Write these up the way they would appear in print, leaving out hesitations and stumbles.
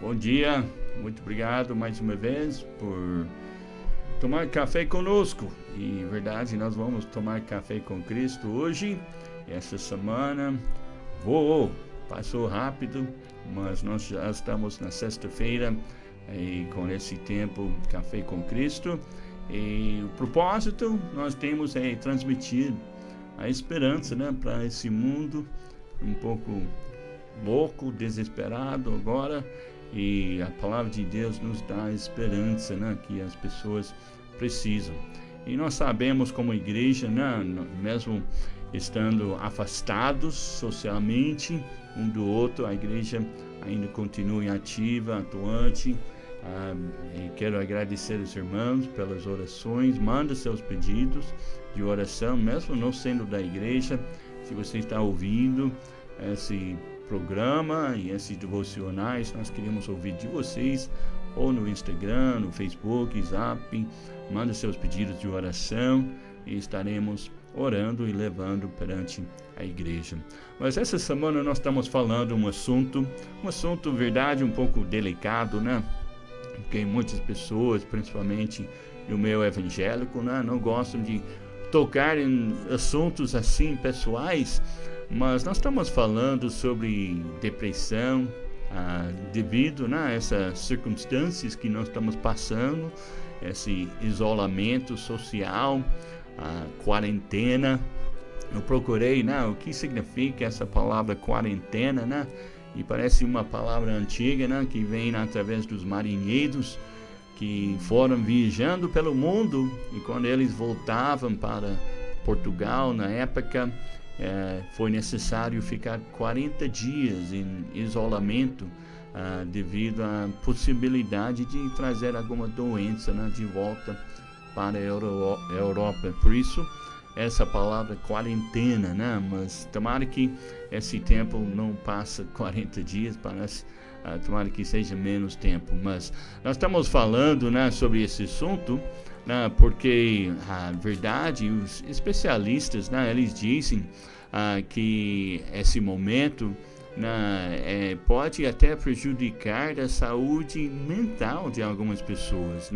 Bom dia, muito obrigado mais uma vez por tomar café conosco. E verdade, nós vamos tomar café com Cristo hoje, essa semana. Passou rápido, mas nós já estamos na sexta-feira e com esse tempo Café com Cristo. E o propósito nós temos é transmitir a esperança, para esse mundo um pouco louco, desesperado agora, e a palavra de Deus nos dá esperança, que as pessoas precisam. E nós sabemos como igreja, mesmo estando afastados socialmente um do outro, a igreja ainda continua ativa, atuante. E quero agradecer os irmãos pelas orações. Manda seus pedidos de oração, mesmo não sendo da igreja. Se você está ouvindo esse programa e esses devocionais, nós queremos ouvir de vocês, ou no Instagram, no Facebook, Zap. Manda seus pedidos de oração e estaremos orando e levando perante a igreja. Mas essa semana nós estamos falando um assunto, verdade, um pouco delicado, Porque muitas pessoas, principalmente no meio evangélico, não gostam de tocar em assuntos assim pessoais, mas nós estamos falando sobre depressão, devido a essas circunstâncias que nós estamos passando, esse isolamento social, a quarentena. Eu procurei, o que significa essa palavra quarentena, e parece uma palavra antiga, que vem através dos marinheiros que foram viajando pelo mundo, e quando eles voltavam para Portugal, na época, foi necessário ficar 40 dias em isolamento, devido à possibilidade de trazer alguma doença, de volta para a Europa. Por isso, essa palavra quarentena, mas tomara que esse tempo não passa 40 dias, tomara que seja menos tempo. Mas nós estamos falando, sobre esse assunto, porque a verdade, os especialistas, eles dizem que esse momento pode até prejudicar a saúde mental de algumas pessoas,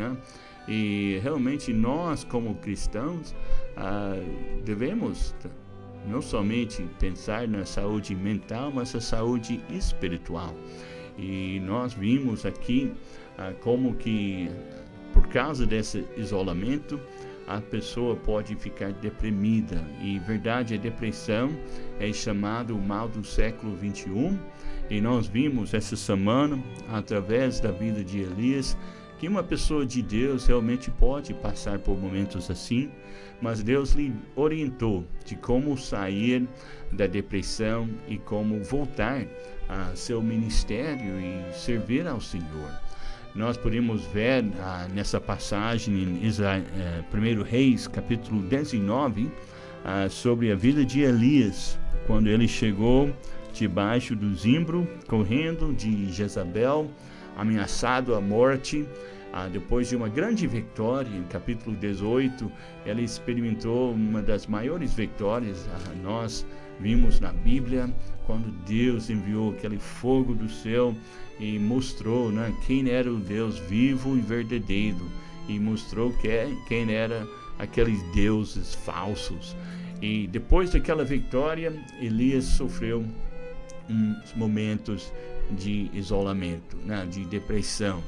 E realmente nós, como cristãos, devemos não somente pensar na saúde mental, mas a saúde espiritual. E nós vimos aqui como que, por causa desse isolamento, a pessoa pode ficar deprimida. E verdade, a depressão é chamado o mal do século 21. E nós vimos essa semana, através da vida de Elias, que uma pessoa de Deus realmente pode passar por momentos assim, mas Deus lhe orientou de como sair da depressão e como voltar a seu ministério e servir ao Senhor. Nós podemos ver nessa passagem em 1 Reis, capítulo 19, sobre a vida de Elias, quando ele chegou debaixo do zimbro, correndo de Jezabel, ameaçado à morte. Depois de uma grande vitória, em capítulo 18, ele experimentou uma das maiores vitórias. Nós vimos na Bíblia, quando Deus enviou aquele fogo do céu e mostrou quem era o Deus vivo e verdadeiro, e mostrou quem era aqueles deuses falsos. E depois daquela vitória, Elias sofreu uns momentos de isolamento, de depressão.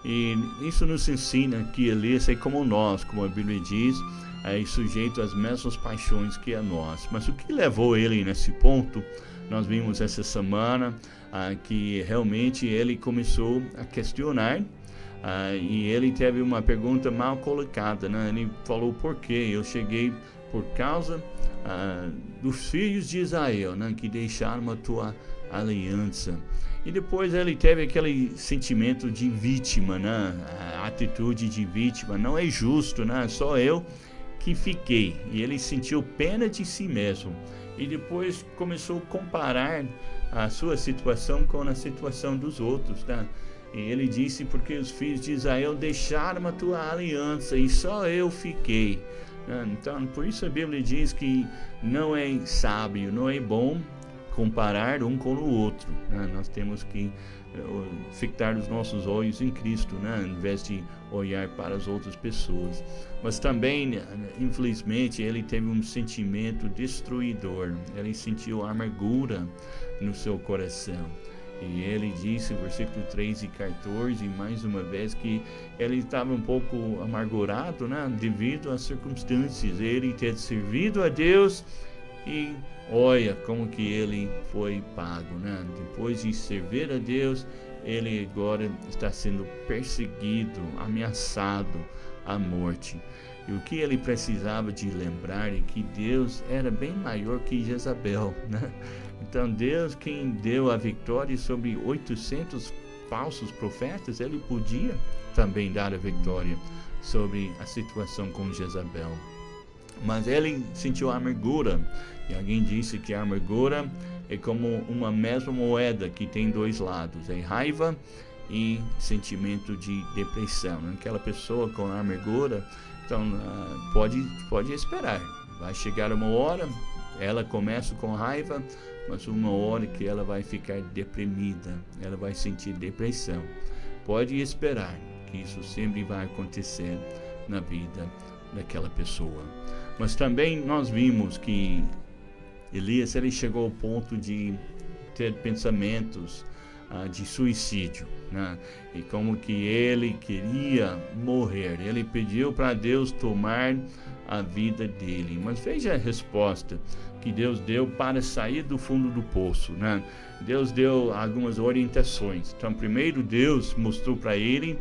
E isso nos ensina que Elias é como nós, como a Bíblia diz, é sujeito às mesmas paixões que a nós. Mas o que levou ele nesse ponto? Nós vimos essa semana que realmente ele começou a questionar, e ele teve uma pergunta mal colocada, Ele falou: por quê? Eu cheguei por causa dos filhos de Israel, que deixaram a tua aliança. E depois ele teve aquele sentimento de vítima, a atitude de vítima. Não é justo, só eu que fiquei. E ele sentiu pena de si mesmo. E depois começou a comparar a sua situação com a situação dos outros, E ele disse: porque os filhos de Israel deixaram a tua aliança e só eu fiquei. Então, por isso a Bíblia diz que não é sábio, não é bom comparar um com o outro, né? Nós temos que fixar os nossos olhos em Cristo, né? Em vez de olhar para as outras pessoas. Mas também, infelizmente, ele teve um sentimento destruidor. Ele sentiu amargura no seu coração. E ele disse, versículo 3 e 14, mais uma vez, que ele estava um pouco amargurado, né? Devido às circunstâncias. Ele ter servido a Deus e olha como que ele foi pago, né? Depois de servir a Deus, ele agora está sendo perseguido, ameaçado à morte. E o que ele precisava de lembrar é que Deus era bem maior que Jezabel, né? Então Deus, quem deu a vitória sobre 800 falsos profetas, ele podia também dar a vitória sobre a situação com Jezabel. Mas ele sentiu amargura. E alguém disse que a amargura é como uma mesma moeda que tem dois lados. É raiva e sentimento de depressão. Aquela pessoa com amargura, então pode esperar. Vai chegar uma hora, ela começa com raiva, mas uma hora que ela vai ficar deprimida, ela vai sentir depressão. Pode esperar que isso sempre vai acontecer na vida daquela pessoa. Mas também nós vimos que Elias, ele chegou ao ponto de ter pensamentos de suicídio, né? E como que ele queria morrer, ele pediu para Deus tomar a vida dele. Mas veja a resposta que Deus deu para sair do fundo do poço, né? Deus deu algumas orientações. Então, primeiro Deus mostrou para ele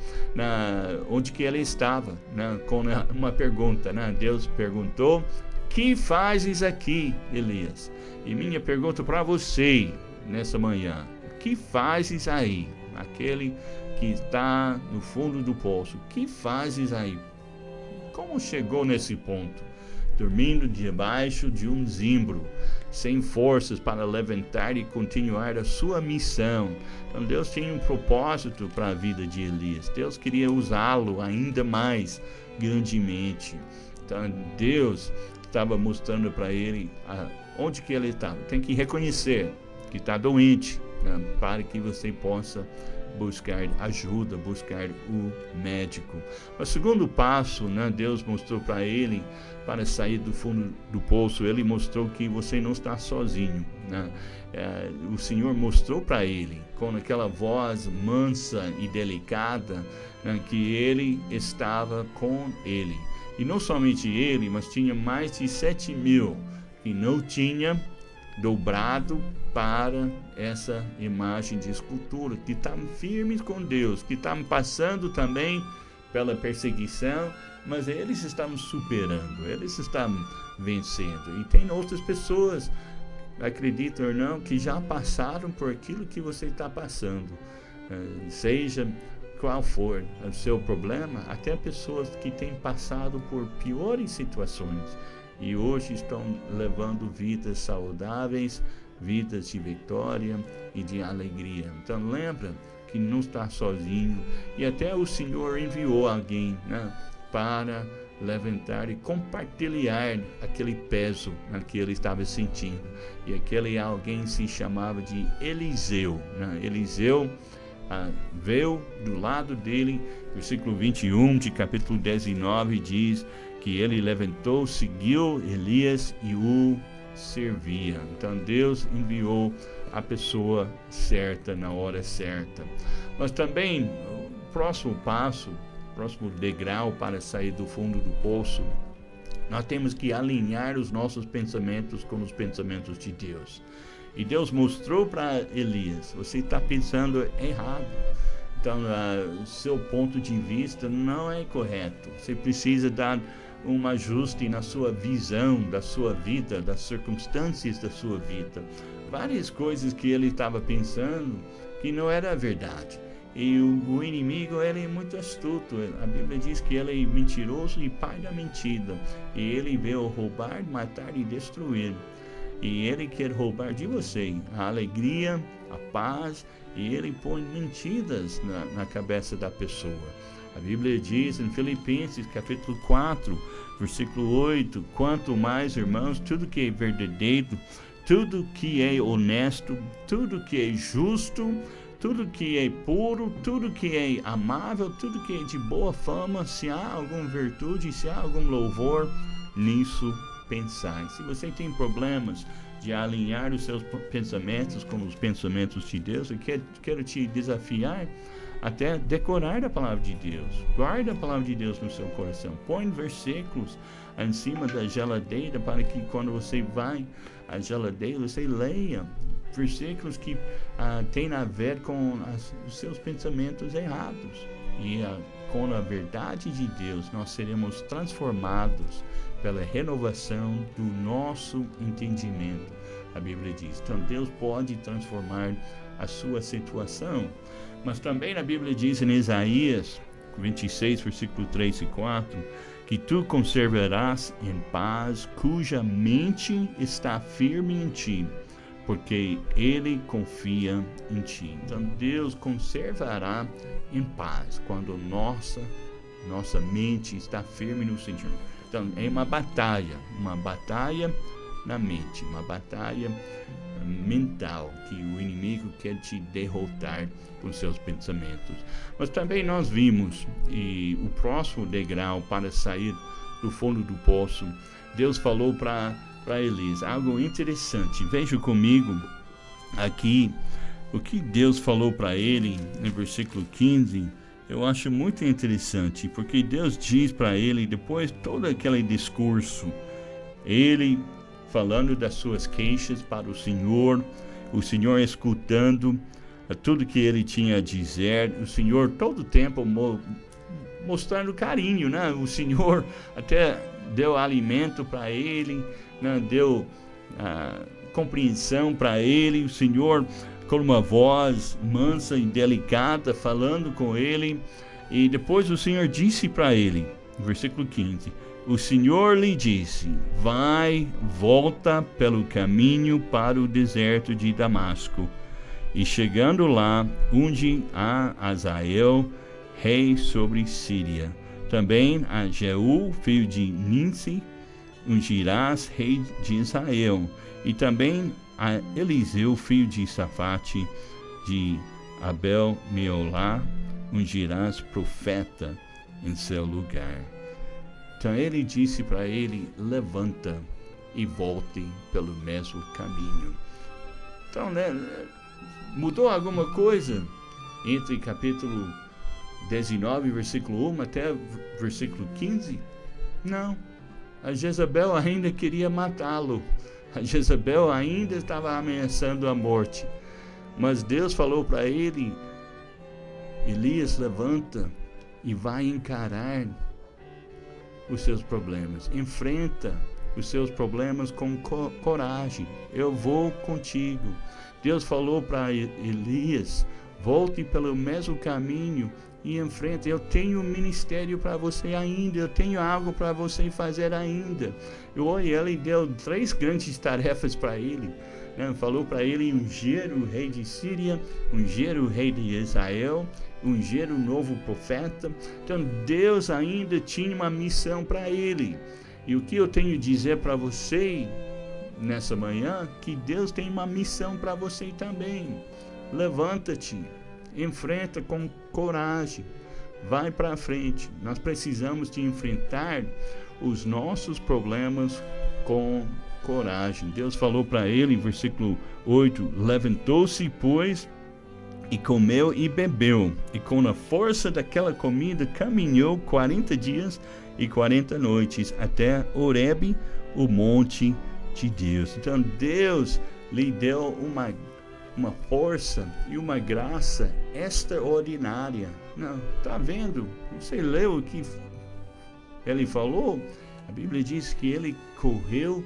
onde que ele estava, né? Com uma pergunta, né? Deus perguntou: "Que fazes aqui, Elias?" E minha pergunta para você nessa manhã: o que fazes aí? Aquele que está no fundo do poço, o que fazes aí? Como chegou nesse ponto? Dormindo debaixo de um zimbro, sem forças para levantar e continuar a sua missão. Então Deus tinha um propósito para a vida de Elias. Deus queria usá-lo ainda mais grandemente. Então Deus estava mostrando para ele onde que ele estava. Tem que reconhecer que está doente, né, para que você possa buscar ajuda, buscar o médico. O segundo passo, né, Deus mostrou para ele, para sair do fundo do poço, ele mostrou que você não está sozinho, né? O Senhor mostrou para ele, com aquela voz mansa e delicada, né, que ele estava com ele. E não somente ele, mas tinha mais de 7.000 que não tinha dobrado para essa imagem de escultura, que estavam firmes com Deus, que estavam passando também pela perseguição, mas eles estavam superando, eles estavam vencendo. E tem outras pessoas, acredita ou não, que já passaram por aquilo que você está passando, seja qual for o seu problema, até pessoas que têm passado por piores situações e hoje estão levando vidas saudáveis, vidas de vitória e de alegria. Então lembra que não está sozinho, e até o Senhor enviou alguém, né, para levantar e compartilhar aquele peso, né, que ele estava sentindo. E aquele alguém se chamava de Eliseu, né? Eliseu veio do lado dele. Versículo 21 de capítulo 19 diz que ele levantou, seguiu Elias e o servia. Então Deus enviou a pessoa certa na hora certa. Mas também o próximo passo, o próximo degrau para sair do fundo do poço, nós temos que alinhar os nossos pensamentos com os pensamentos de Deus. E Deus mostrou para Elias: você está pensando errado. Então, seu ponto de vista não é correto. Você precisa dar um ajuste na sua visão da sua vida, das circunstâncias da sua vida. Várias coisas que ele estava pensando que não era verdade. E o inimigo, ele é muito astuto. A Bíblia diz que ele é mentiroso e pai da mentira. E ele veio roubar, matar e destruir. E ele quer roubar de você a alegria, a paz, e ele põe mentiras na cabeça da pessoa. A Bíblia diz em Filipenses capítulo 4, versículo 8: quanto mais, irmãos, tudo que é verdadeiro, tudo que é honesto, tudo que é justo, tudo que é puro, tudo que é amável, tudo que é de boa fama, se há alguma virtude, se há algum louvor, nisso pensai. Se você tem problemas de alinhar os seus pensamentos com os pensamentos de Deus, eu quero te desafiar até decorar a palavra de Deus. Guarda a palavra de Deus no seu coração. Põe versículos em cima da geladeira para que quando você vai à geladeira, você leia versículos que têm a ver com os seus pensamentos errados. E com a verdade de Deus, nós seremos transformados pela renovação do nosso entendimento. A Bíblia diz. Então, Deus pode transformar a sua situação. Mas também a Bíblia diz em Isaías 26, versículo 3 e 4, que tu conservarás em paz cuja mente está firme em ti, porque ele confia em ti. Então Deus conservará em paz quando nossa mente está firme no Senhor. Então é uma batalha na mente, uma batalha mental que o inimigo quer te derrotar com seus pensamentos. Mas também nós vimos, e o próximo degrau para sair do fundo do poço, Deus falou para Elias algo interessante. Veja comigo aqui o que Deus falou para ele no versículo 15. Eu acho muito interessante, porque Deus diz para ele, depois de todo aquele discurso, ele falando das suas queixas para o Senhor escutando tudo que ele tinha a dizer, o Senhor todo o tempo mostrando carinho, né? O Senhor até deu alimento para ele, né? Deu compreensão para ele, o Senhor com uma voz mansa e delicada falando com ele, e depois o Senhor disse para ele, no versículo 15, o Senhor lhe disse, volta pelo caminho para o deserto de Damasco, e chegando lá, unge a Azael, rei sobre Síria. Também a Jeú, filho de Ninsi, ungirás rei de Israel. E também a Eliseu, filho de Safate, de Abel-Meolá, ungirás profeta em seu lugar. Então ele disse para ele, levanta e volte pelo mesmo caminho. Então, né, mudou alguma coisa entre capítulo 19, versículo 1 até versículo 15? Não. A Jezabel ainda queria matá-lo. A Jezabel ainda estava ameaçando a morte. Mas Deus falou para ele, Elias, levanta e vai encarar os seus problemas. Enfrenta os seus problemas com coragem. Eu vou contigo. Deus falou para Elias, volte pelo mesmo caminho e enfrenta. Eu tenho um ministério para você ainda. Eu tenho algo para você fazer ainda. Ele deu 3 grandes tarefas para ele. Falou para ele ungir o rei de Síria, ungir o rei de Israel, ungir o novo profeta. Então Deus ainda tinha uma missão para ele. E o que eu tenho a dizer para você nessa manhã, que Deus tem uma missão para você também. Levanta-te, enfrenta com coragem, vai para frente. Nós precisamos de enfrentar os nossos problemas com coragem. Deus falou para ele, em versículo 8, levantou-se, pois, e comeu e bebeu, e com a força daquela comida caminhou 40 dias e 40 noites até Horebe, o monte de Deus. Então Deus lhe deu uma força e uma graça extraordinária. Não, tá vendo? Você leu o que ele falou? A Bíblia diz que ele correu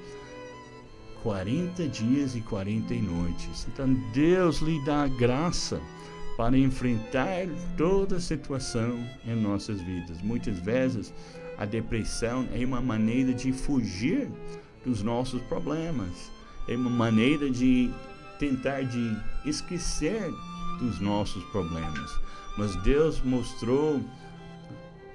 40 dias e 40 noites. Então Deus lhe dá graça para enfrentar toda situação em nossas vidas. Muitas vezes a depressão é uma maneira de fugir dos nossos problemas. É uma maneira de tentar de esquecer dos nossos problemas. Mas Deus mostrou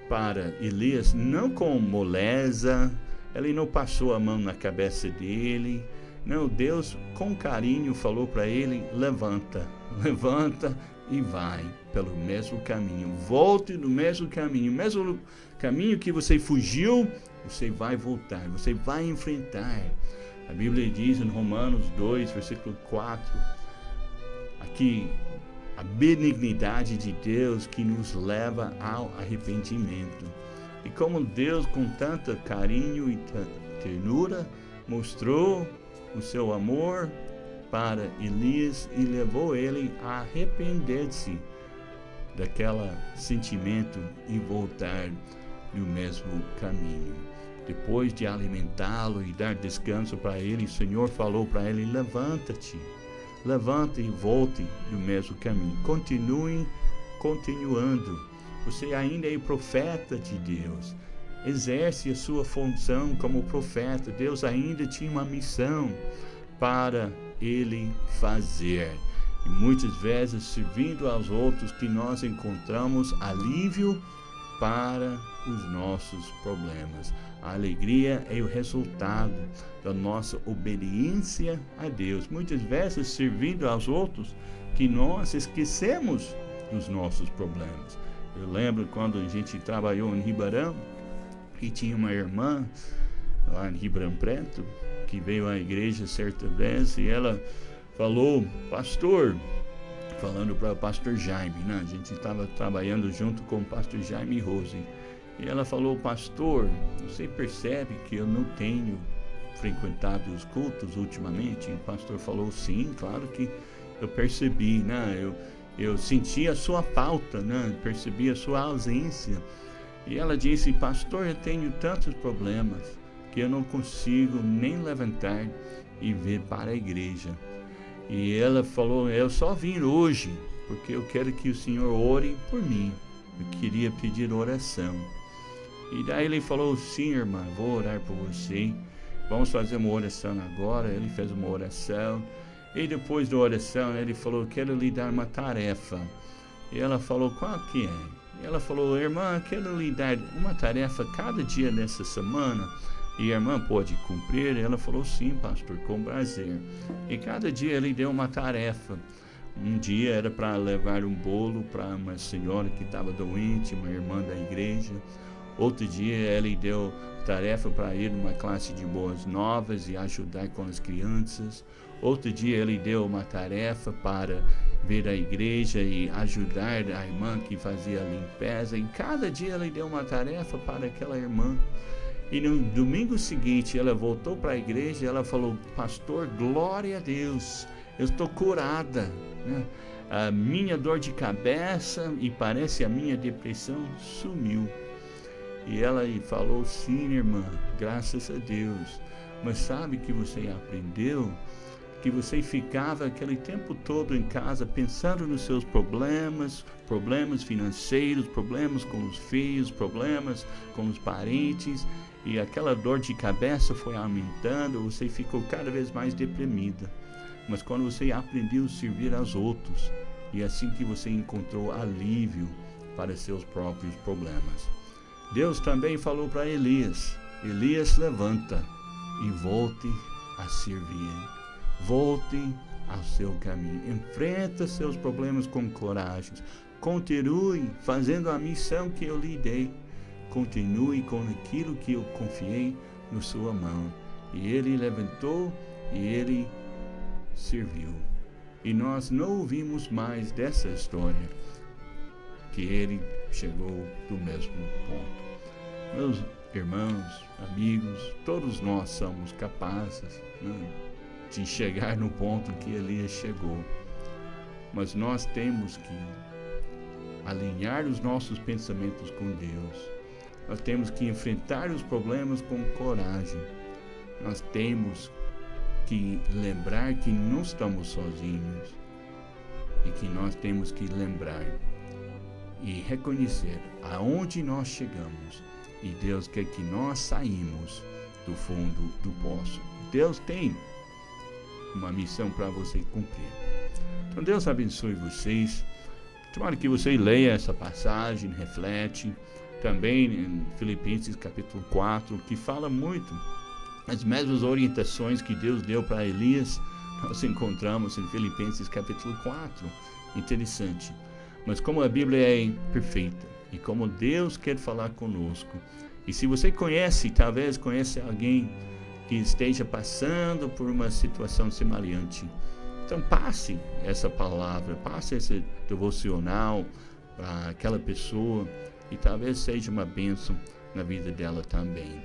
para Elias, não com moleza, ele não passou a mão na cabeça dele, Não, Deus com carinho falou para ele: levanta, levanta e vai pelo mesmo caminho. Volte no mesmo caminho que você fugiu, você vai voltar, você vai enfrentar. A Bíblia diz em Romanos 2, versículo 4, aqui, a benignidade de Deus que nos leva ao arrependimento. E como Deus, com tanto carinho e ternura, mostrou o seu amor para Elias e levou ele a arrepender-se daquele sentimento e voltar no mesmo caminho. Depois de alimentá-lo e dar descanso para ele, o Senhor falou para ele: levanta-te, levanta e volte no mesmo caminho. Continuando. Você ainda é profeta de Deus. Exerce a sua função como profeta. Deus ainda tinha uma missão para ele fazer. E muitas vezes, servindo aos outros, que nós encontramos alívio para os nossos problemas. A alegria é o resultado da nossa obediência a Deus. Muitas vezes, servindo aos outros, que nós esquecemos dos nossos problemas. Eu lembro quando a gente trabalhou em Ribeirão, e tinha uma irmã lá em Ribeirão Preto, que veio à igreja certa vez, e ela falou: pastor, falando para o pastor Jaime, né? A gente estava trabalhando junto com o pastor Jaime e Rose, e ela falou: pastor, você percebe que eu não tenho frequentado os cultos ultimamente? E o pastor falou: sim, claro que eu percebi, né? Eu senti a sua falta, né? Percebi a sua ausência. E ela disse: pastor, eu tenho tantos problemas que eu não consigo nem levantar e vir para a igreja. E ela falou: eu só vim hoje porque eu quero que o Senhor ore por mim. Eu queria pedir oração. E daí ele falou: sim, irmã, vou orar por você. Vamos fazer uma oração agora. Ele fez uma oração. E depois da oração, ele falou: eu quero lhe dar uma tarefa. E ela falou: qual que é? E ela falou: irmã, quero lhe dar uma tarefa cada dia dessa semana. E a irmã pode cumprir? Ela falou: sim, pastor, com prazer. E cada dia ele deu uma tarefa. Um dia era para levar um bolo para uma senhora que estava doente, uma irmã da igreja. Outro dia ele deu tarefa para ir numa classe de boas novas e ajudar com as crianças. Outro dia ele deu uma tarefa para vir à igreja e ajudar a irmã que fazia a limpeza. Em cada dia ele deu uma tarefa para aquela irmã. E no domingo seguinte ela voltou para a igreja e ela falou: pastor, glória a Deus, eu estou curada, né? A minha dor de cabeça e parece a minha depressão sumiu. E ela falou: sim, irmã, graças a Deus. Mas sabe que você aprendeu? Que você ficava aquele tempo todo em casa pensando nos seus problemas financeiros, problemas com os filhos, problemas com os parentes, e aquela dor de cabeça foi aumentando, você ficou cada vez mais deprimida. Mas quando você aprendeu a servir aos outros, e assim que você encontrou alívio para seus próprios problemas. Deus também falou para Elias: Elias, levanta e volte a servir. Volte ao seu caminho, enfrenta seus problemas com coragem, continue fazendo a missão que eu lhe dei, continue com aquilo que eu confiei na sua mão. E ele levantou e ele serviu. E nós não ouvimos mais dessa história, que ele chegou do mesmo ponto. Meus irmãos, amigos, todos nós somos capazes, né, de chegar no ponto que Elias chegou. Mas nós temos que alinhar os nossos pensamentos com Deus. Nós temos que enfrentar os problemas com coragem. Nós temos que lembrar que não estamos sozinhos e que nós temos que lembrar e reconhecer aonde nós chegamos, e Deus quer que nós saímos do fundo do poço. Deus tem uma missão para você cumprir. Então Deus abençoe vocês. Tomara que você leia essa passagem, reflete também em Filipenses capítulo 4, que fala muito As mesmas orientações que Deus deu para Elias, nós encontramos em Filipenses capítulo 4. Interessante. Mas como a Bíblia é perfeita e como Deus quer falar conosco, e se você conhece, talvez conhece alguém que esteja passando por uma situação semelhante, então passe essa palavra, passe esse devocional para aquela pessoa e talvez seja uma bênção na vida dela também.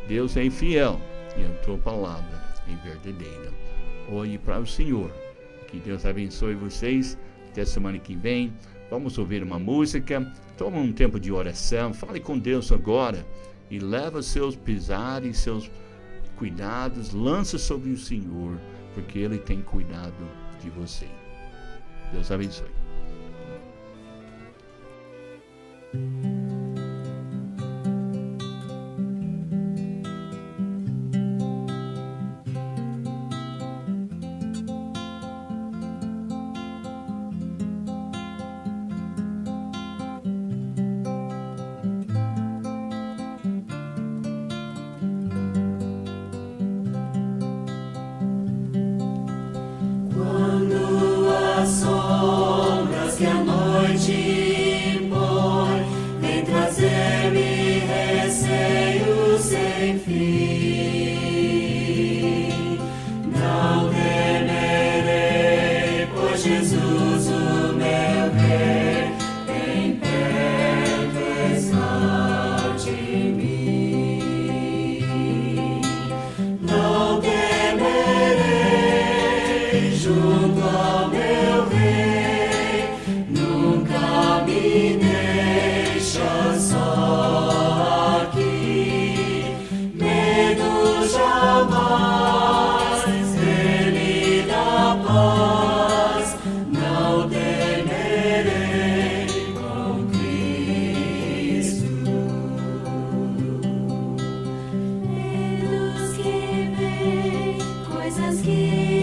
Deus é fiel e a tua palavra é verdadeira. Olhe para o Senhor. Que Deus abençoe vocês. Até semana que vem. Vamos ouvir uma música. Toma um tempo de oração. Fale com Deus agora. E leva seus pesares, seus cuidados. Lança sobre o Senhor. Porque Ele tem cuidado de você. Deus abençoe. Sombras que a noite põe, vem trazer-me receio sem fim. Não temerei, pois Jesus, o meu Rei, bem perto está de mim. Não temerei, junto ao meu Rei, nunca me deixa só aqui. Medo jamais, Ele dá paz. Não temerei com Cristo. Medos que vêm, coisas que